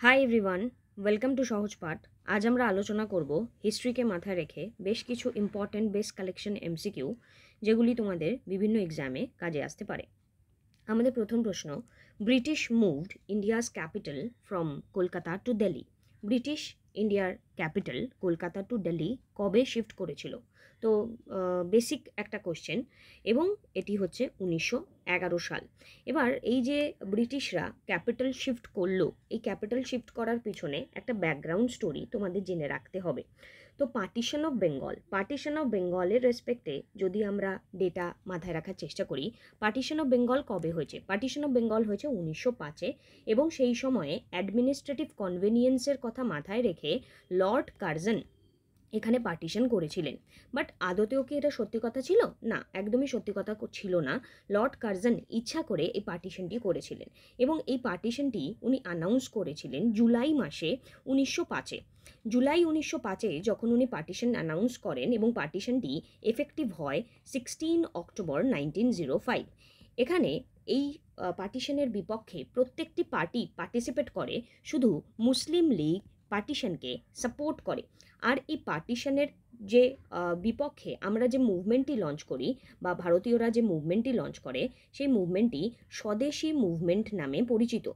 Hi everyone, welcome to সহজ পাঠ। আজ আমরা আলোচনা করব হিস্ট্রিকে মাথায় রেখে বেশ কিছু ইম্পর্ট্যান্ট বেস কালেকশন এমসিকিউ, যেগুলি তোমাদের বিভিন্ন এক্সামে কাজে আসতে পারে। আমাদের প্রথম প্রশ্ন, British moved India's capital from Kolkata to Delhi. British ইন্ডিয়ার ক্যাপিটাল কলকাতা টু দিল্লি কবে শিফট করেছিল? তো বেসিক একটা কোশ্চেন, এবং এটি হচ্ছে 1911 সাল। এবার এই যে ব্রিটিশরা ক্যাপিটাল শিফট করলো, এই ক্যাপিটাল শিফট করার পিছনে একটা ব্যাকগ্রাউন্ড স্টোরি তোমাদের জেনে রাখতে হবে। তো পার্টিশন অফ বেঙ্গলের রেসপেক্টে যদি আমরা ডেটা মাথায় রাখার চেষ্টা করি, পার্টিশন অফ বেঙ্গল কবে হয়েছে? পার্টিশন অফ বেঙ্গল হয়েছে 1905-এ, এবং সেই সময়ে অ্যাডমিনিস্ট্রেটিভ কনভেনিয়েন্সের কথা মাথায় রেখে লর্ড কার্জন এখানে পার্টিশন করেছিলেন। বাট আদতেও কি এটা সত্যি কথা ছিল? না, একদমই সত্যি কথা ছিল না। লর্ড কার্জন ইচ্ছা করে এই পার্টিশনটি করেছিলেন, এবং এই পার্টিশনটি উনি অ্যানাউন্স করেছিলেন জুলাই মাসে 1905-এ। জুলাই 1905-এ যখন উনি পার্টিশন অ্যানাউন্স করেন এবং পার্টিশনটি এফেক্টিভ হয় 16 অক্টোবর 1905। এখানে এই পার্টিশনের বিপক্ষে প্রত্যেকটি পার্টি পার্টিসিপেট করে, শুধু মুসলিম লীগ পার্টিশনকে সাপোর্ট করে। আর এই পার্টিশনের যে বিপক্ষে আমরা যে মুভমেন্টটি লঞ্চ করি, বা ভারতীয়রা যে মুভমেন্টটি লঞ্চ করে, সেই মুভমেন্টটি স্বদেশী মুভমেন্ট নামে পরিচিত।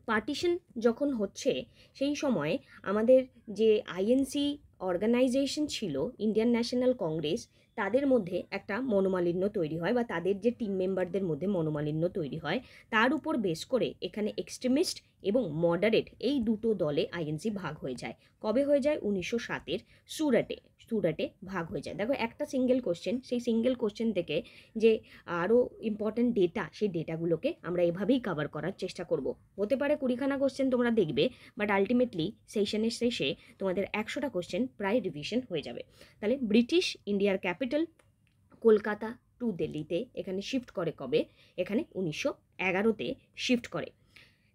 পার্টিশন যখন হচ্ছে, সেই সময় আমাদের যে আইএনসি অর্গানাইজেশন ছিল, ইন্ডিয়ান ন্যাশনাল কংগ্রেস, তাদের মধ্যে একটা মনোমালিন্য তৈরি হয়, বা তাদের যে টিম মেম্বারদের মধ্যে মনোমালিন্য তৈরি হয়, তার উপর বেস করে এখানে এক্সট্রিমিস্ট এবং মডারেট এই দুটো দলে আইএনসি ভাগ হয়ে যায়। কবে হয়ে যায়? 1907-এর সুরাটে ভাগ হয়ে যায়। দেখো, একটা সিঙ্গেল কোশ্চেন, সেই সিঙ্গেল কোশ্চেন থেকে যে আরও ইম্পর্ট্যান্ট ডেটা, সেই ডেটাগুলোকে আমরা এভাবেই কভার করার চেষ্টা করব। হতে পারে 20খানা কোশ্চেন তোমরা দেখবে, বাট আলটিমেটলি সেশনের শেষে তোমাদের 100টা কোশ্চেন প্রায় রিভিশন হয়ে যাবে। তাহলে ব্রিটিশ ইন্ডিয়ার ক্যাপিটাল কলকাতা টু দিল্লিতে এখানে শিফট করে কবে? এখানে 1911-তে শিফট করে।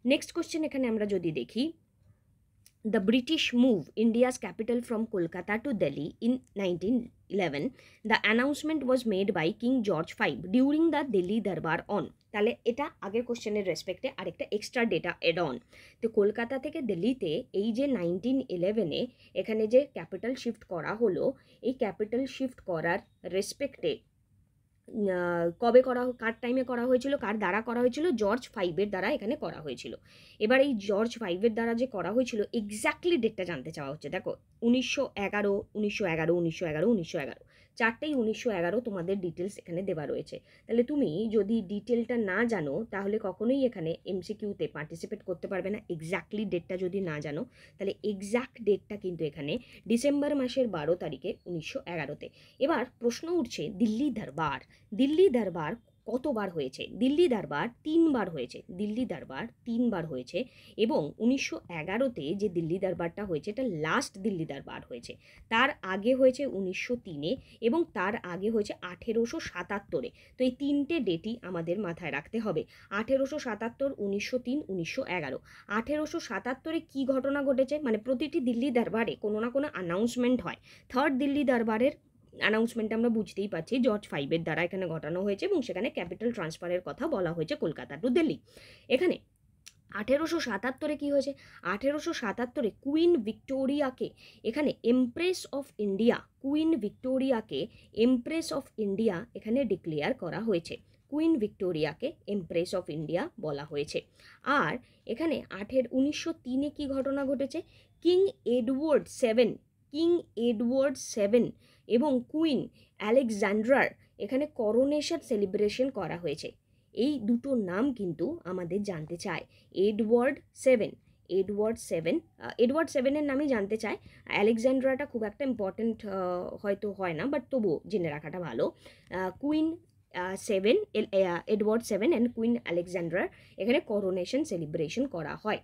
নেক্সট কোশ্চেন এখানে আমরা যদি দেখি, The British move India's capital from Kolkata to Delhi in 1911. The announcement was made by King George V during the Delhi Darbar on. তাহলে এটা আগের কোশ্চেনের রেসপেক্টে আরেকটা এক্সট্রা ডেটা এড অন। তো কলকাতা থেকে দিল্লিতে এই যে 1911-এ এখানে যে ক্যাপিটাল শিফট করা হলো, এই ক্যাপিটাল শিফট করার রেসপেক্টে কবে করা, কার টাইমে করা হয়েছিল, কার দ্বারা করা হয়েছিল? জর্জ ফাইভের দ্বারা এখানে করা হয়েছিল। এবার এই জর্জ ফাইভের দ্বারা যে করা হয়েছিল, এক্স্যাক্টলি ডেটটা জানতে চাওয়া হচ্ছে। দেখো, 1911, 1911, 1911, 1911, চারটেই 1911 তোমাদের ডিটেলস এখানে দেওয়া রয়েছে। তাহলে তুমি যদি ডিটেলটা না জানো, তাহলে কখনোই এখানে এমসিকিউতে পার্টিসিপেট করতে পারবে না। এক্স্যাক্টলি ডেটটা যদি না জানো, তাহলে এক্স্যাক্ট ডেটটা কিন্তু এখানে ডিসেম্বর মাসের 12 তারিখে 1911-তে। এবার প্রশ্ন উঠছে দিল্লি দরবার। দিল্লি দরবার কতবার হয়েছে? দিল্লি দরবার 3বার হয়েছে। দিল্লি দরবার 3বার হয়েছে, এবং 1911-তে যে দিল্লি দরবারটা হয়েছে, এটা লাস্ট দিল্লি দরবার হয়েছে। তার আগে হয়েছে 1903-এ, এবং তার আগে হয়েছে 1877-এ। তো এই তিনটে ডেটই আমাদের মাথায় রাখতে হবে। 1877, 1903, 1911। 1877-এ কী ঘটনা ঘটেছে? মানে প্রতিটি দিল্লি দরবারে কোনো না কোনো অ্যানাউন্সমেন্ট হয়। থার্ড দিল্লি দরবারের অ্যানাউন্সমেন্ট আমরা বুঝতেই পারছি জর্জ ফাইভের দ্বারা এখানে ঘটানো হয়েছে, এবং সেখানে ক্যাপিটাল ট্রান্সফারের কথা বলা হয়েছে কলকাতা টু দিল্লি। এখানে 1877-এ কী হয়েছে? 1877-এ কুইন ভিক্টোরিয়াকে এখানে এমপ্রেস অফ ইন্ডিয়া, কুইন ভিক্টোরিয়াকে এমপ্রেস অফ ইন্ডিয়া এখানে ডিক্লেয়ার করা হয়েছে। কুইন ভিক্টোরিয়াকে এমপ্রেস অফ ইন্ডিয়া বলা হয়েছে। আর এখানে 1903-এ কী ঘটনা ঘটেছে? কিং এডওয়ার্ড সেভেন এবং কুইন আলেকজান্ড্রার এখানে করোনেশন সেলিব্রেশন করা হয়েছে। এই দুটো নাম কিন্তু আমাদের জানতে চায়। এডওয়ার্ড সেভেনের নামই জানতে চায়। আলেকজান্ড্রাটা খুব একটা ইম্পর্টেন্ট হয়তো হয় না, বাট তবুও জেনে রাখাটা ভালো। Queen Edward seven and queen আলেকজান্ড্রার এখানে করোনেশন সেলিব্রেশন করা হয়।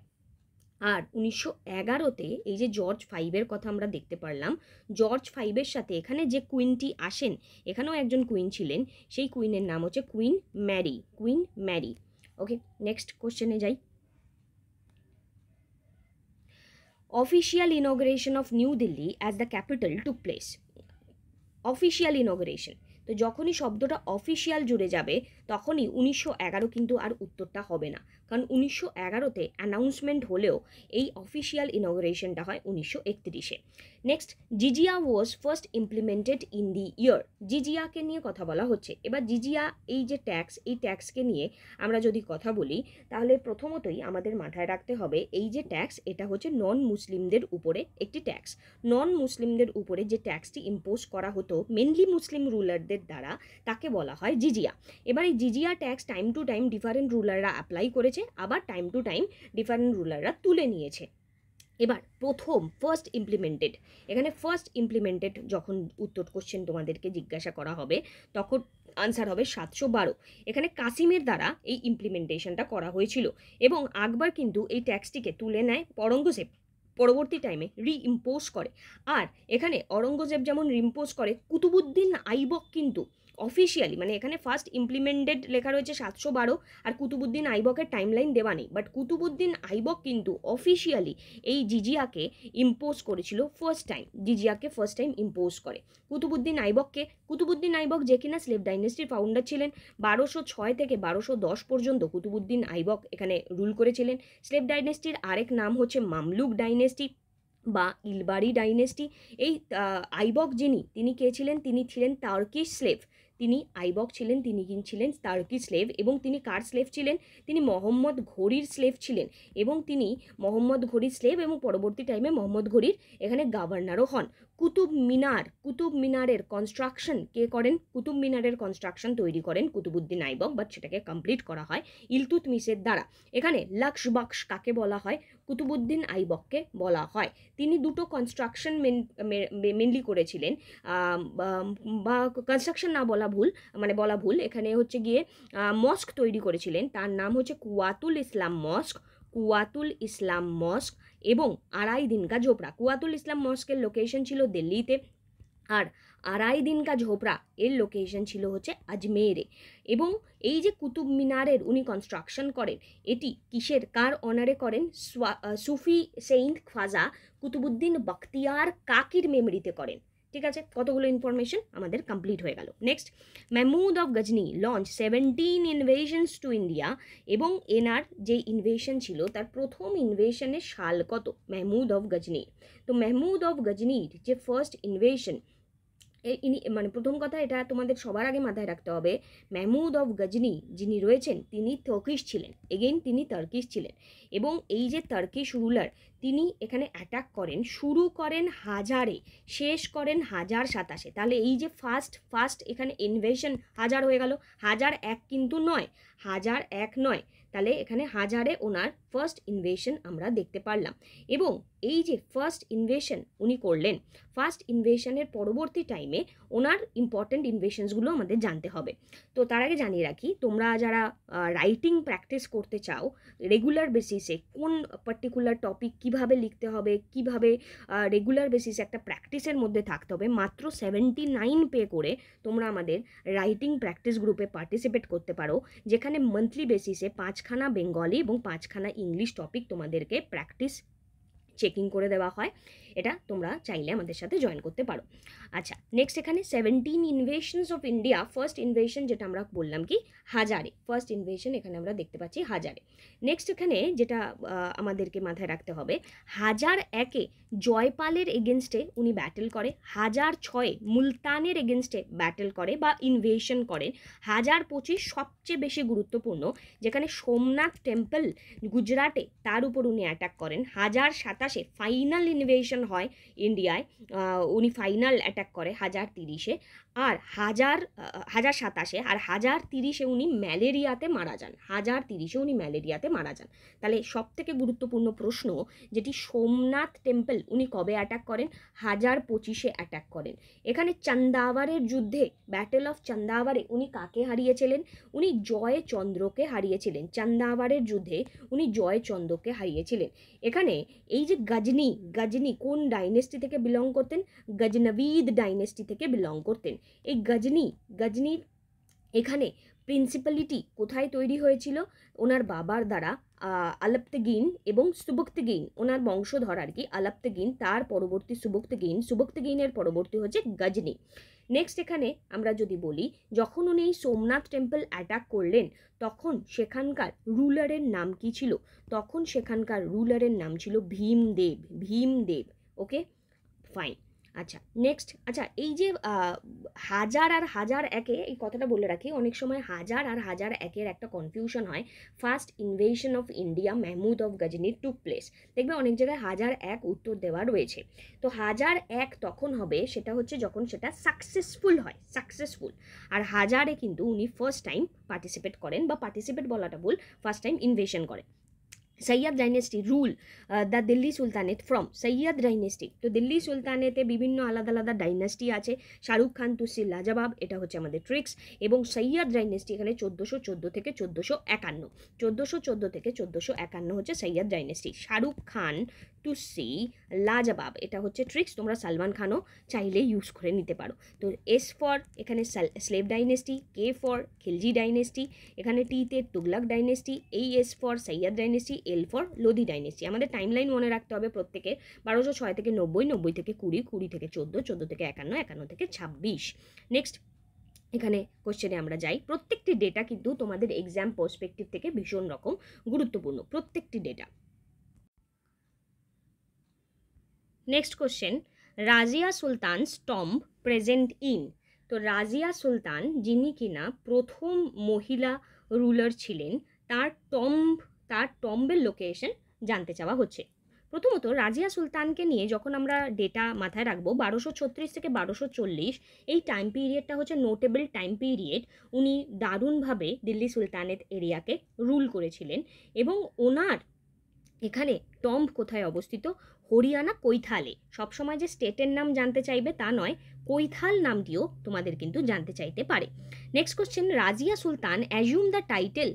আর 1911-তে এই যে জর্জ ফাইভের কথা আমরা দেখতে পারলাম, জর্জ ফাইভের সাথে এখানে যে কুইনটি আসেন, এখানেও একজন কুইন ছিলেন, সেই কুইনের নাম হচ্ছে কুইন ম্যারি। ওকে, নেক্সট কোশ্চেনে যাই। Official inauguration of new Delhi as the capital took place. Official inauguration, তো তো যখনই শব্দটা অফিসিয়াল জুড়ে যাবে তখনই 1911 কিন্তু আর উত্তরটা হবে না, কারণ 1911তে অ্যানাউন্সমেন্ট হলেও এই অফিসিয়াল ইনগ্রেশনটা হয় 1931-এ। নেক্সট, জিজিয়া was first implemented in the year. জিজিয়াকে নিয়ে কথা বলা হচ্ছে। এবার জিজিয়া এই যে ট্যাক্স, এই ট্যাক্সকে নিয়ে আমরা যদি কথা বলি তাহলে প্রথমতই আমাদের মাথায় রাখতে হবে এই যে ট্যাক্স, এটা হচ্ছে নন মুসলিমদের উপরে একটি ট্যাক্স। নন মুসলিমদের উপরে যে ট্যাক্সটি ইম্পোজ করা হতো মেনলি মুসলিম রুলারদের দ্বারা, তাকে বলা হয় জিজিয়া। এবার এই জিজিয়া tax time to time different রুলাররা অ্যাপ্লাই করেছে, আবার টাইম টু টাইম ডিফারেন্ট রুলাররা তুলে নিয়েছে। এবার ফার্স্ট ইমপ্লিমেন্টেড, এখানে ফার্স্ট ইমপ্লিমেন্টেড যখন উত্তর কোশ্চেন তোমাদেরকে জিজ্ঞাসা করা হবে তখন আনসার হবে 712। এখানে কাসিমের দ্বারা এই ইমপ্লিমেন্টেশনটা করা হয়েছিল এবং আকবর কিন্তু এই ট্যাক্সটিকে তুলে নেয়, অরঙ্গজেব পরবর্তী টাইমে রিইম্পোজ করে। আর এখানে অরঙ্গজেব যেমন রিইম্পোজ করে, কুতুবুদ্দিন আইবক কিন্তু অফিসিয়ালি, মানে এখানে ফার্স্ট ইমপ্লিমেন্টেড লেখা রয়েছে 712 আর কুতুবুদ্দিন আইবকের টাইমলাইন দেওয়া নেই, বাট কুতুবুদ্দিন আইবক কিন্তু অফিসিয়ালি এই জিজিয়াকে ইম্পোজ করেছিল ফার্স্ট টাইম, জিজিয়াকে ফার্স্ট টাইম ইম্পোজ করে কুতুবুদ্দিন আইবককে। কুতুবুদ্দিন আইবক যে কিনা স্লেভ ডাইনেস্টির ফাউন্ডার ছিলেন, 1206 থেকে 1210 পর্যন্ত কুতুবুদ্দিন আইবক এখানে রুল করেছিলেন। স্লেভ ডাইনেস্টির আরেক নাম হচ্ছে মামলুক ডাইনেস্টি বা ইলবারি ডাইনেস্টি। এই আইবক তিনি কে ছিলেন? তিনি ছিলেন টার্কিশ স্লেভ। তিনি আইবক ছিলেন, তিনি ছিলেন টার্কিশ স্লেভ। এবং তিনি কার স্লেভ ছিলেন? তিনি মোহাম্মদ ঘড়ির স্লেভ ছিলেন এবং তিনি মোহাম্মদ ঘড়ির স্লেভ এবং পরবর্তী টাইমে মোহাম্মদ ঘড়ির এখানে গভর্নরও হন। কুতুব মিনারের কনস্ট্রাকশন কে করেন? কুতুব মিনারের কনস্ট্রাকশন তৈরি করেন কুতুবুদ্দিন আইবক, বাট সেটাকে কমপ্লিট করা হয় ইলতুৎমিশের দ্বারা। এখানে লাক্স বাক্স কাকে বলা হয়? কুতুবুদ্দিন আইবককে বলা হয়। তিনি দুটো কনস্ট্রাকশন মেনলি করেছিলেন, বা কনস্ট্রাকশন না বলা ভুল, মানে বলা ভুল, এখানে হচ্ছে গিয়ে মস্ক তৈরি করেছিলেন। তার নাম হচ্ছে কুয়াতুল ইসলাম মস্ক এবং আড়াই দিন কা ঝোপড়া। কুয়াতুল ইসলাম মস্কের লোকেশন ছিল দিল্লিতে, আর আড়াই দিন কা ঝোপড়া এর লোকেশন ছিল হচ্ছে আজমেরে। এবং এই যে কুতুব মিনারের উনি কনস্ট্রাকশন করেন, এটি কিসের, কার অনারে করেন? সুফি সেইন্ট খাজা কুতুবুদ্দিন বখতিয়ার কাকির মেমরিতে করেন। ঠিক আছে, কতগুলো ইনফরমেশন আমাদের কমপ্লিট হয়ে গেল। Next, Mahmud of Ghazni launch 17 invasions to India. এবং এনার যে ইনভেশন ছিল তার প্রথম ইনভেশনের সাল কত? মেহমুদ অফ গজনি। তো মেহমুদ অফ গজনির যে ফার্স্ট ইনভেশন, মানে প্রথম কথা এটা তোমাদের সবার আগে মাথায় রাখতে হবে, মেহমুদ অফ গজনি যিনি রয়েছেন তিনি টার্কিশ ছিলেন, তিনি টার্কিশ ছিলেন। এবং এই যে টার্কিশ রুলার তিনি এখানে অ্যাটাক করেন, শুরু করেন হাজারে, শেষ করেন 1027। তাহলে এই যে ফার্স্ট এখানে ইনভেশন 1000 হয়ে গেল, 1001 কিন্তু নয়, 1001 নয়, তাহলে এখানে হাজারে ওনার ফার্স্ট ইনভেশন আমরা দেখতে পারলাম। এবং এই যে ফার্স্ট ইনভেশন উনি করলেন, ফার্স্ট ইনভেশনের পরবর্তী টাইমে ওনার ইম্পর্টেন্ট ইনভেশনসগুলো আমাদের জানতে হবে। তো তার আগে জানিয়ে রাখি, তোমরা যারা রাইটিং প্র্যাকটিস করতে চাও রেগুলার বেসিসে, কোন পার্টিকুলার টপিক কিভাবে লিখতে হবে, কিভাবে রেগুলার বেসিসে একটা প্র্যাকটিসের মধ্যে থাকতে হবে, মাত্র 79 পে করে তোমরা আমাদের রাইটিং প্র্যাকটিস গ্রুপে পার্টিসিপেট করতে পারো, যেখানে মান্থলি বেসিসে 5খানা বেঙ্গলি এবং 5খানা ইংলিশ টপিক তোমাদেরকে প্র্যাকটিস চেকিং করে দেওয়া হয়। এটা তোমরা চাইলে আমাদের সাথে জয়েন করতে পারো। আচ্ছা, নেক্সট এখানে 17 ইনভেশনস অফ ইন্ডিয়া, ফার্স্ট ইনভেশন যেটা আমরা বললাম কি হাজারে, ফার্স্ট ইনভেশন এখানে আমরা দেখতে পাচ্ছি হাজারে। নেক্সট এখানে যেটা আমাদেরকে মাথায় রাখতে হবে, 1001-এ জয়পালের এগেনস্টে উনি ব্যাটেল করে, 1006-এ মুলতানের এগেনস্টে ব্যাটেল করে বা ইনভেশন করেন, 1025 সবচেয়ে বেশি গুরুত্বপূর্ণ, যেখানে সোমনাথ টেম্পল গুজরাটে তার উপর উনি অ্যাটাক করেন, 1027-এ ফাইনাল ইনভেশন হয় ইন্ডিয়ায়, উনি ফাইনাল অ্যাটাক করে 1030-এ, আর 1027-এ আর 1030-এ উনি ম্যালেরিয়াতে মারা যান, 1030-এ উনি ম্যালেরিয়াতে মারা যান। তাহলে সব থেকে গুরুত্বপূর্ণ প্রশ্ন যেটি, সোমনাথ টেম্পল উনি কবে অ্যাটাক করেন? 1025-এ অ্যাটাক করেন। এখানে চন্দাওয়ারের যুদ্ধে, ব্যাটেল অফ চন্দাওয়ারে উনি কাকে হারিয়েছিলেন? উনি জয়চন্দ্রকে হারিয়েছিলেন। চন্দাওয়ারের যুদ্ধে উনি জয়চন্দ্রকে হারিয়েছিলেন। এখানে এই যে গজনি কোন ডাইনেস্টি থেকে বিলং করতেন? গজনভিদ ডাইনেস্টি থেকে বিলং করতেন। এই গজনির এখানে প্রিন্সিপালিটি কোথায় তৈরি হয়েছিল? ওনার বাবার দ্বারা আলাপ্তগিন এবং সুবক্তগিন, ওনার বংশধর আর কি আলাপ্তগিন, তার পরবর্তী সুবক্তগিনের পরবর্তী হচ্ছে গজনি। নেক্সট এখানে আমরা যদি বলি যখন উনি এই সোমনাথ টেম্পল অ্যাটাক করলেন তখন সেখানকার রুলারের নাম কি ছিল? তখন সেখানকার রুলারের নাম ছিল ভীমদেব। ভীমদেব। ওকে, ফাইন। আচ্ছা নেক্সট, আচ্ছা এই যে হাজার আর হাজার একে, এই কথাটা বলে রাখি, অনেক সময় হাজার আর হাজার একের একটা কনফিউশন হয়। First invasion of India Mahmud of Ghazni took place, দেখবে অনেক জায়গায় হাজার এক উত্তর দেওয়া রয়েছে। তো হাজার এক তখন হবে, সেটা হচ্ছে যখন সেটা সাকসেসফুল হয়, সাকসেসফুল। আর হাজারে কিন্তু উনি ফার্স্ট টাইম পার্টিসিপেট করেন, বা পার্টিসিপেট বলাটা ভুল, ফার্স্ট টাইম ইনভেশন করেন। Syed dynasty rule the Delhi sultanate from Syed dynasty. তো দিল্লি সুলতানেতে বিভিন্ন আলাদা আলাদা ডাইনেস্টি আছে। শাহরুখ খান তুসি লাজবাব, এটা হচ্ছে আমাদের ট্রিক্স। এবং সৈয়দ ডাইনেস্টি এখানে 1414 থেকে 1451, 1414 থেকে 1451 হচ্ছে সৈয়দ ডাইনেস্টি। শাহরুখ খান তুসি লাজবাব, এটা হচ্ছে ট্রিক্স, তোমরা সালমান খানও চাইলে ইউজ করে নিতে পারো। তো এস ফর এখানে slave dynasty, K for Khilji dynasty, এখানে টিতে তুগলক ডাইনেস্টি, এই S for Syed dynasty, L for Lodi dynasty. আমাদের টাইমলাইন মনে রাখতে হবে প্রত্যেকের, 1206 থেকে 90, 90 থেকে 20, 20 থেকে 14, 14 থেকে 51, 51 থেকে 26। নেক্সট এখানে কোশ্চেনে আমরা যাই। প্রত্যেকটি ডেটা কিন্তু তোমাদের এক্সাম পার্সপেক্টিভ থেকে ভীষণ রকম গুরুত্বপূর্ণ, প্রত্যেকটি data. Next question, Razia sultans tomb present in. তো রাজিয়া সুলতান যিনি কিনা প্রথম মহিলা রুলার ছিলেন, তার টম্বের লোকেশন জানতে চাওয়া হচ্ছে। প্রথমত রাজিয়া সুলতানকে নিয়ে যখন আমরা ডেটা মাথায় রাখবো, 1236 থেকে 1240 এই টাইম পিরিয়ডটা হচ্ছে নোটেবল টাইম পিরিয়ড। উনি দারুণভাবে দিল্লি সুলতানেট এরিয়াকে রুল করেছিলেন, এবং ওনার এখানে টম্ব কোথায় অবস্থিত? হরিয়ানা কৈথালে। সবসময় যে স্টেটের নাম জানতে চাইবে তা নয়, কৈথাল নামটিও তোমাদের কিন্তু জানতে চাইতে পারে। Next question, Razia Sultan assume the title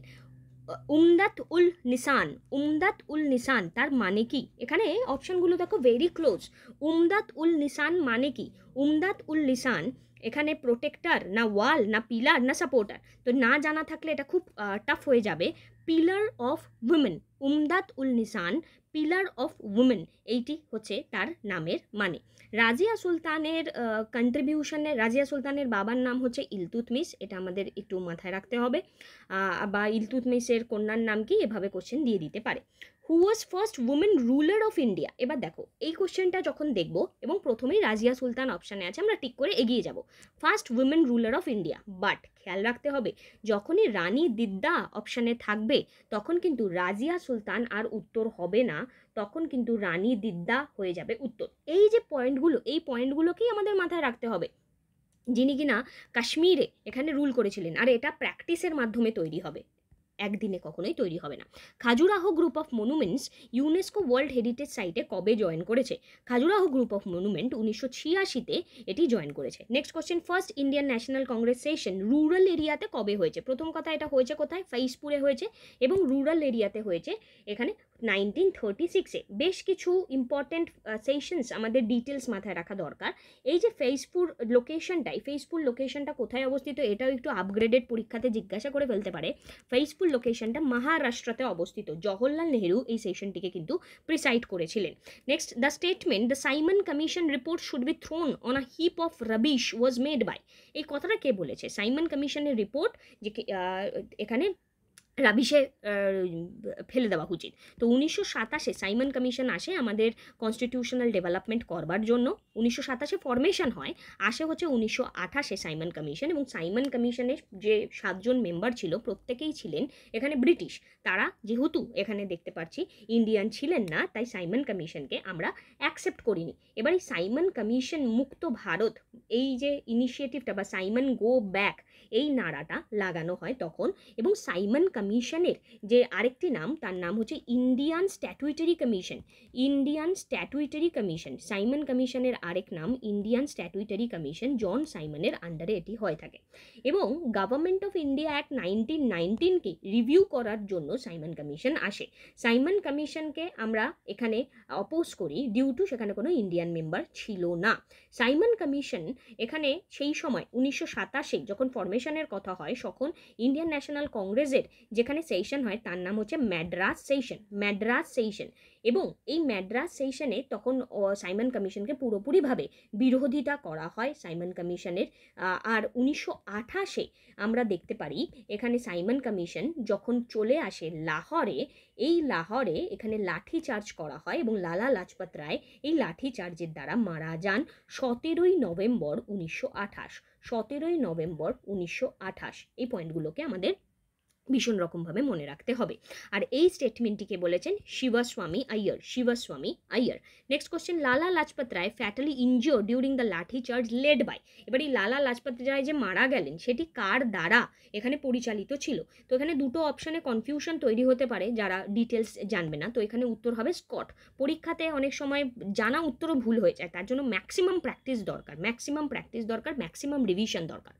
Umdat ul Niswan. Umdat ul Niswan তার মানে কি? এখানে অপশনগুলো দেখো ভেরি ক্লোজ। উমদাত উল নিসান মানে কি? উমদাত উল নিসান এখানে প্রোটেক্টর না ওয়াল না পিলার না সাপোর্টার? তো না জানা থাকলে এটা খুব টাফ হয়ে যাবে। Pillar of women, Umdat ul Nisan pillar of women, এইটি হচ্ছে তার নামের মানে। রাজিয়া সুলতানের কন্ট্রিবিউশনে, রাজিয়া সুলতানের বাবার নাম হচ্ছে ইলতুৎমিশ, এটা আমাদের একটু মাথায় রাখতে হবে। বা ইলতুৎমিশের কন্যার নাম কি, এভাবে কোশ্চেন দিয়ে দিতে পারে। Who was first women ruler of India? এবার দেখো এই কোশ্চেনটা যখন দেখবো এবং প্রথমেই রাজিয়া সুলতান অপশানে আছে, আমরা টিক করে এগিয়ে যাব। First women ruler of India, but খেয়াল রাখতে হবে যখনই রানী দিদ্দা অপশানে থাকবে তখন কিন্তু রাজিয়া সুলতান আর উত্তর হবে না, তখন কিন্তু রানী দিদ্দা হয়ে যাবে উত্তর। এই যে পয়েন্টগুলো, এই পয়েন্টগুলোকেই আমাদের মাথায় রাখতে হবে। যিনি কিনা কাশ্মীরে এখানে রুল করেছিলেন, আর এটা প্র্যাকটিসের মাধ্যমে তৈরি হবে, একদিনে কখনোই তৈরি হবে না। Khajuraho group of monuments UNESCO world heritage সাইটে কবে জয়েন করেছে? খাজুরাহো গ্রুপ অফ মনুমেন্ট 1986-তে এটি জয়েন করেছে। Next question, first Indian national Congress session rural এরিয়াতে কবে হয়েছে? প্রথম কথা, এটা হয়েছে কোথায়? ফাইজপুরে হয়েছে, এবং রুরাল এরিয়াতে হয়েছে এখানে 1936-এ। বেশ কিছু ইম্পর্টেন্ট সেশনস আমাদের ডিটেলস মাথায় রাখা দরকার। এই যে ফেইজপুর লোকেশনটা, এই ফেইজপুর লোকেশনটা কোথায় অবস্থিত? এটাও একটু আপগ্রেডেড পরীক্ষাতে জিজ্ঞাসা করে ফেলতে পারে। ফেইজপুর লোকেশনটা মহারাষ্ট্রতে অবস্থিত। জওহরলাল নেহেরু এই সেশনটিকে কিন্তু প্রিসাইড করেছিলেন। Next, the statement the Simon commission report should be thrown on a heap of rubbish was made by. এই কথাটা কে বলেছে? সাইমন কমিশনের রিপোর্ট যে এখানে রাবিশে ফেলে দেওয়া উচিত। তো 1927-এ সাইমন কমিশন আসে আমাদের কনস্টিটিউশনাল ডেভেলপমেন্ট করবার জন্য। 1927-এ ফরমেশন হয়, আসে হচ্ছে 1928-এ সাইমন কমিশন। এবং সাইমন কমিশনের যে 7 জন মেম্বার ছিল প্রত্যেকেই ছিলেন এখানে ব্রিটিশ। তারা যেহেতু এখানে দেখতে পাচ্ছি ইন্ডিয়ান ছিলেন না, তাই সাইমন কমিশনকে আমরা অ্যাকসেপ্ট করিনি। এবার এই সাইমন কমিশন মুক্ত ভারত, এই যে ইনিশিয়েটিভটা বা সাইমন গো ব্যাক, এই নাড়াটা লাগানো হয় তখন। এবং সাইমন কমিশনের যে আরেকটি নাম, তার নাম হচ্ছে Indian statutory commission. Indian statutory commission, Simon কমিশনের আরেক নাম ইন্ডিয়ান স্ট্যাটুইটারি কমিশন। জন সাইমনের আন্ডারে এটি হয়ে থাকে। এবং গভর্নমেন্ট অফ ইন্ডিয়া অ্যাক্ট 1919-কে রিভিউ করার জন্য সাইমন কমিশন আসে। সাইমন কমিশনকে আমরা এখানে অপোজ করি ডিউ টু সেখানে কোনো ইন্ডিয়ান মেম্বার ছিল না। সাইমন কমিশন এখানে সেই সময় 1927-এ যখন ফরমেশনের কথা হয়, তখন ইন্ডিয়ান ন্যাশনাল কংগ্রেসের যেখানে সেশন হয় তার নাম হচ্ছে ম্যাড্রাস সেশন। এবং এই ম্যাড্রাস সেশনে তখন সাইমন কমিশনকে পুরোপুরিভাবে বিরোধিতা করা হয় সাইমন কমিশনের। আর 1928-এ আমরা দেখতে পারি এখানে সাইমন কমিশন যখন চলে আসে লাহোরে, এই লাহোরে এখানে লাঠি চার্জ করা হয় এবং লালা লাজপত রায় এই লাঠি চার্জের দ্বারা মারা যান 17ই নভেম্বর 1928। এই পয়েন্টগুলোকে আমাদের ভীষণ রকমভাবে মনে রাখতে হবে। আর এই স্টেটমেন্টটিকে বলেছেন শিবস্বামী Iyer. Next question, Lala Lajpat Rai ফ্যাটালি injure during the লাঠি চার্জ লেড বাই। এবার এই লালা লাজপত রায় যে মারা গেলেন সেটি কার দ্বারা এখানে পরিচালিত ছিল? তো এখানে দুটো অপশানে কনফিউশন তৈরি হতে পারে যারা ডিটেলস জানবে না। তো এখানে উত্তর হবে স্কট। পরীক্ষাতে অনেক সময় জানা উত্তরও ভুল হয়ে যায়, তার জন্য ম্যাক্সিমাম প্র্যাকটিস দরকার, ম্যাক্সিমাম রিভিশন দরকার।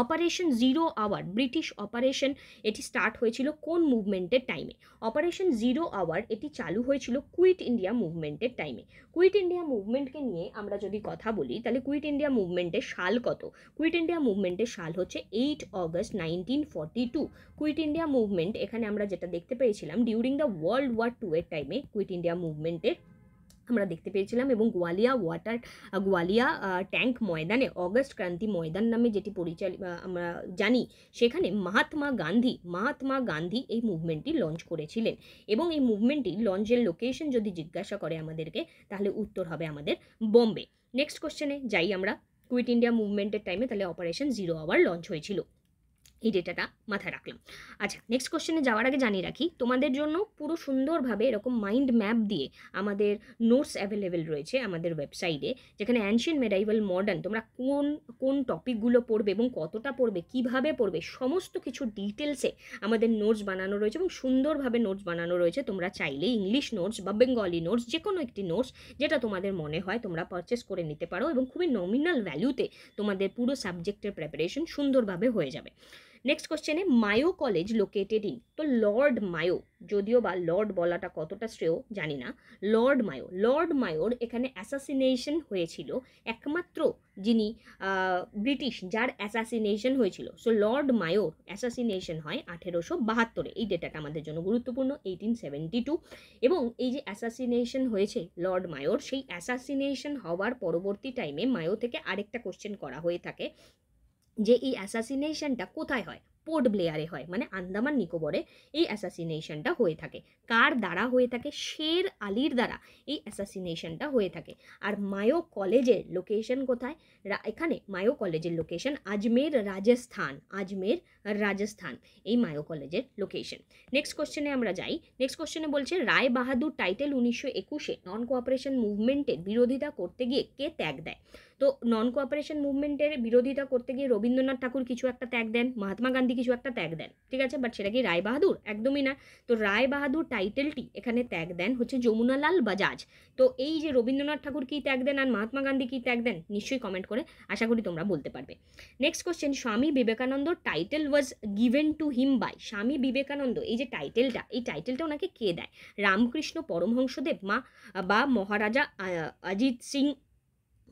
Operation zero hour, British operation, এটি স্টার্ট হয়েছিল কোন মুভমেন্টের টাইমে? অপারেশন জিরো আওয়ার এটি চালু হয়েছিল কুইট ইন্ডিয়া মুভমেন্টের টাইমে। কুইট ইন্ডিয়া মুভমেন্টকে নিয়ে আমরা যদি কথা বলি তাহলে কুইট ইন্ডিয়া মুভমেন্টের সাল কত? কুইট ইন্ডিয়া মুভমেন্টের সাল হচ্ছে 8 অগস্ট 1942। কুইট ইন্ডিয়া মুভমেন্ট এখানে আমরা যেটা দেখতে পেয়েছিলাম ডিউরিং দ্য ওয়ার্ল্ড ওয়ার 2 এর টাইমে কুইট ইন্ডিয়া মুভমেন্টের আমরা দেখতে পেয়েছিলাম। এবং গোয়ালিয়া ট্যাঙ্ক ময়দানে অগস্ট ক্রান্তি ময়দান নামে যেটি আমরা জানি, সেখানে মহাত্মা গান্ধী এই মুভমেন্টটি লঞ্চ করেছিলেন। এবং এই মুভমেন্টটি লঞ্চের লোকেশন যদি জিজ্ঞাসা করে আমাদেরকে তাহলে উত্তর হবে আমাদের বোম্বে। নেক্সট কোশ্চেনে যাই আমরা। কুইট ইন্ডিয়া মুভমেন্টের টাইমে তাহলে অপারেশন জিরো আওয়ার লঞ্চ হয়েছিল, এই ডেটাটা মাথায় রাখলাম। আচ্ছা, নেক্সট কোশ্চেনে যাওয়ার আগে জানিয়ে রাখি তোমাদের জন্য পুরো সুন্দরভাবে এরকম মাইন্ড ম্যাপ দিয়ে আমাদের নোটস অ্যাভেলেবেল রয়েছে আমাদের ওয়েবসাইটে, যেখানে অ্যানশিয়েন্ট মেডাইভাল মডার্ন তোমরা কোন টপিকগুলো পড়বে এবং কতটা পড়বে, কিভাবে পড়বে, সমস্ত কিছু ডিটেলসে আমাদের নোটস বানানো রয়েছে এবং সুন্দরভাবে নোটস বানানো রয়েছে। তোমরা চাইলে ইংলিশ নোটস বা বেঙ্গলি নোটস যে কোনো একটি নোটস যেটা তোমাদের মনে হয় তোমরা পারচেস করে নিতে পারো এবং খুবই নমিনাল ভ্যালুতে তোমাদের পুরো সাবজেক্টের প্রিপারেশন সুন্দরভাবে হয়ে যাবে। নেক্সট কোশ্চেনে, মায়ো কলেজ লোকেটেড ইন। তো লর্ড মায়ো, যদিও বা লর্ড বলাটা কতটা শ্রেয় জানি না, লর্ড মায়োর এখানে অ্যাসাসিনেশন হয়েছিল একমাত্র যিনি ব্রিটিশ, যার অ্যাসাসিনেশন হয়েছিল। সো লর্ড মায়োর অ্যাসাসিনেশন হয় 1872-এ। এই ডেটাটা আমাদের জন্য গুরুত্বপূর্ণ, 1872। এবং এই যে অ্যাসাসিনেশন হয়েছে লর্ড মায়োর, সেই অ্যাসাসিনেশন হওয়ার পরবর্তী টাইমে মায়ো থেকে আরেকটা কোশ্চেন করা হয়ে থাকে যে এই অ্যাসাসিনেশনটা কোথায় হয়? পোর্ট ব্লেয়ারে হয়, মানে আন্দামান নিকোবরে এই অ্যাসাসিনেশনটা হয়ে থাকে। কার দ্বারা হয়ে থাকে? শের আলীর দ্বারা এই অ্যাসাসিনেশনটা হয়ে থাকে। আর মায়ো কলেজের লোকেশন কোথায়? এখানে মায়ো কলেজের লোকেশন আজমের, রাজস্থান, এই মায়ো কলেজের লোকেশন। নেক্সট কোশ্চেনে আমরা যাই। নেক্সট কোশ্চেনে বলছে, রায় বাহাদুর টাইটেল 1921-এ নন কোঅপারেশন মুভমেন্টের বিরোধিতা করতে গিয়ে কে ত্যাগ দেয়? তো নন কোঅপারেশন মুভমেন্টের বিরোধিতা করতে গিয়ে রবীন্দ্রনাথ ঠাকুর কিছু একটা ত্যাগ দেন, মহাত্মা গান্ধী কিছু একটা ত্যাগ দেন, ঠিক আছে, বাট সেটা কি রায় বাহাদুর? একদমই না। তো রায় বাহাদুর টাইটেলটি এখানে ত্যাগ দেন হচ্ছে যমুনালাল বাজাজ। তো এই যে রবীন্দ্রনাথ ঠাকুর কী ত্যাগ দেন আর মহাত্মা গান্ধী কী ত্যাগ দেন, নিশ্চয়ই কমেন্ট করে আশা করি তোমরা বলতে পারবে। Next question, Swami Vivekananda title was given to him by. Swami Vivekananda এই যে টাইটেলটা, এই টাইটেলটা ওনাকে কে দেয়? রামকৃষ্ণ পরমহংসদেব বা মহারাজা অজিত সিং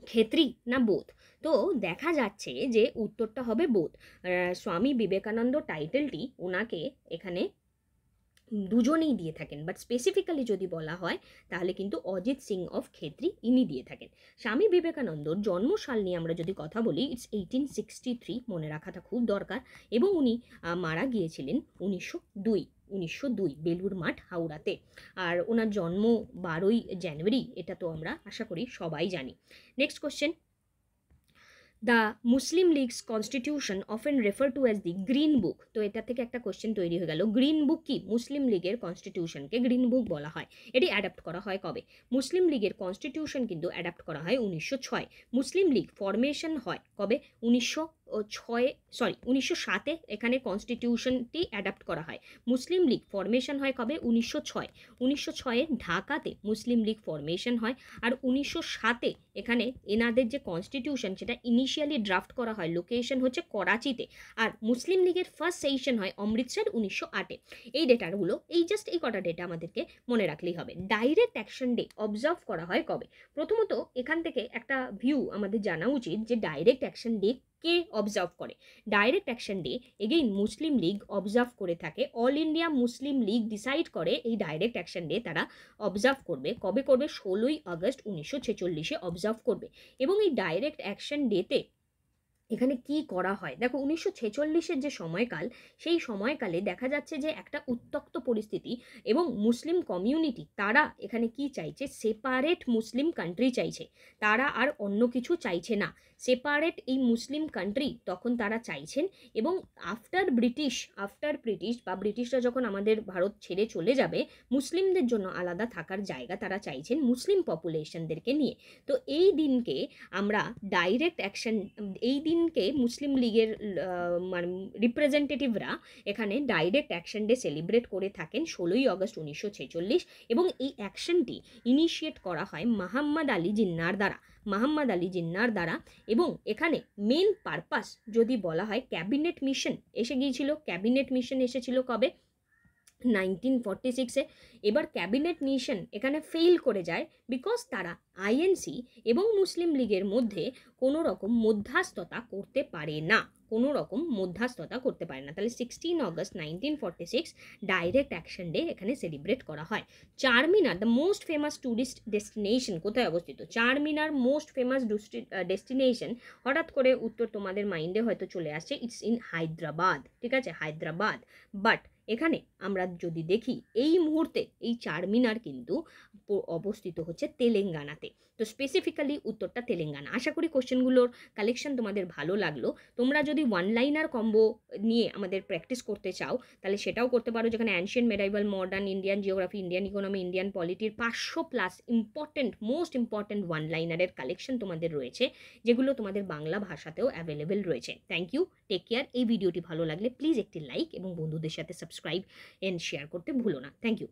খেত্রি না বোধ? তো দেখা যাচ্ছে যে উত্তরটা হবে বোধ। স্বামী বিবেকানন্দ টাইটেলটি ওনাকে এখানে দুজনেই দিয়ে থাকেন, বাট স্পেসিফিক্যালি যদি বলা হয় তাহলে কিন্তু অজিত সিং অফ খেত্রি ইনি দিয়ে থাকেন। স্বামী বিবেকানন্দর জন্মসাল নিয়ে আমরা যদি কথা বলি, ইটস 1863, মনে রাখাটা খুব দরকার। এবং উনি মারা গিয়েছিলেন 1902 বেলুর মাঠ, হাওড়াতে। আর ওনার জন্ম 12ই জানুয়ারি, এটা তো আমরা আশা করি সবাই জানি। Next question, the Muslim League's constitution often refer to as the green book. তো এটা থেকে একটা কোশ্চেন তৈরি হয়ে গেল, গ্রিন বুক কি? মুসলিম লীগের কনস্টিটিউশনকে গ্রিন বুক বলা হয়। এটি অ্যাডাপ্ট করা হয় কবে? মুসলিম লীগের কনস্টিটিউশন কিন্তু অ্যাডাপ্ট করা হয় 1906। মুসলিম লীগ ফরমেশন হয় কবে? 1907-এ এখানে কনস্টিটিউশনটি অ্যাডাপ্ট করা হয়। মুসলিম লীগ ফরমেশন হয় কবে? 1906। 1906-এ ঢাকাতে মুসলিম লীগ ফরমেশন হয়। আর 1907-এ এখানে এনাদের যে কনস্টিটিউশন সেটা ইনিশিয়ালি ড্রাফট করা হয়, লোকেশন হচ্ছে করাচিতে। আর মুসলিম লীগের ফার্স্ট সেশন হয় অমৃতসর 1908-এ। এই ডেটাগুলো, এই জাস্ট এই কটা ডেটা আমাদেরকে মনে রাখলেই হবে। ডাইরেক্ট অ্যাকশন ডে অবজার্ভ করা হয় কবে? প্রথমত এখান থেকে একটা ভিউ আমাদের জানা উচিত যে ডাইরেক্ট অ্যাকশন ডে কে অবজার্ভ করে? ডাইরেক্ট অ্যাকশন ডে এগেইন মুসলিম লীগ অবজার্ভ করে থাকে। All India Muslim League decide করে এই ডাইরেক্ট অ্যাকশন ডে তারা অবজার্ভ করবে। কবে করবে? 16ই আগস্ট 1946-এ অবজার্ভ করবে। এবং এই ডাইরেক্ট অ্যাকশন ডেতে এখানে কি করা হয়? দেখো 1946-এর যে সময়কাল, সেই সময়কালে দেখা যাচ্ছে যে একটা উত্তপ্ত পরিস্থিতি এবং মুসলিম কমিউনিটি তারা এখানে কি চাইছে? সেপারেট মুসলিম কান্ট্রি চাইছে। তারা আর অন্য কিছু চাইছে না। সেপারেট এই মুসলিম কান্ট্রি তখন তারা চাইছেন। এবং আফটার ব্রিটিশ বা ব্রিটিশরা যখন আমাদের ভারত ছেড়ে চলে যাবে, মুসলিমদের জন্য আলাদা থাকার জায়গা তারা চাইছেন মুসলিম পপুলেশনদেরকে নিয়ে। তো এই দিনকে আমরা ডাইরেক্ট অ্যাকশন, এই দিনকে মুসলিম লীগের মানে রিপ্রেজেন্টেটিভরা এখানে ডাইরেক্ট অ্যাকশন ডে সেলিব্রেট করে থাকেন 16ই আগস্ট 1946। এবং এই অ্যাকশনটি ইনিশিয়েট করা হয় মোহাম্মদ আলী জিন্নার দ্বারা। এবং এখানে মেন পারপাস যদি বলা হয়, ক্যাবিনেট মিশন এসে গিয়েছিল। ক্যাবিনেট মিশন এসেছিল কবে? 1946-এ। এবার ক্যাবিনেট মিশন এখানে ফেইল করে যায় বিকজ তারা আইএনসি এবং মুসলিম লীগের মধ্যে কোনো রকম মধ্যস্থতা করতে পারে না। তাহলে 16 আগস্ট 1946 ডাইরেক্ট অ্যাকশন ডে এখানে সেলিব্রেট করা হয়। Charminar, the most famous tourist destination, কোথায় অবস্থিত? Charminar most famous destination. হঠাৎ করে উত্তর তোমাদের মাইন্ডে হয়তো চলে আসছে, ইটস ইন হায়দ্রাবাদ। ঠিক আছে, হায়দ্রাবাদ। বাট এখানে আমরা যদি দেখি এই মুহূর্তে এই চারমিনার কিন্তু অবস্থিত হচ্ছে তেলেঙ্গানাতে। তো স্পেসিফিক্যালি উত্তরটা তেলেঙ্গানা। আশা করি কোশ্চেনগুলোর কালেকশন তোমাদের ভালো লাগলো। তোমরা যদি ওয়ান লাইনার কম্বো নিয়ে আমাদের প্র্যাকটিস করতে চাও তাহলে সেটাও করতে পারো, যেখানে ancient, medieval, modern, Indian geography, Indian economy, Indian পলিটির 500+ মোস্ট ইম্পর্টেন্ট ওয়ান লাইনারের কালেকশন তোমাদের রয়েছে, যেগুলো তোমাদের বাংলা ভাষাতেও অ্যাভেলেবেল রয়েছে। Thank you, take care. এই ভিডিওটি ভালো লাগলে প্লিজ একটি লাইক এবং বন্ধুদের সাথে সাবস্ক্রাইব এন্ড শেয়ার করতে ভুলো না। Thank you.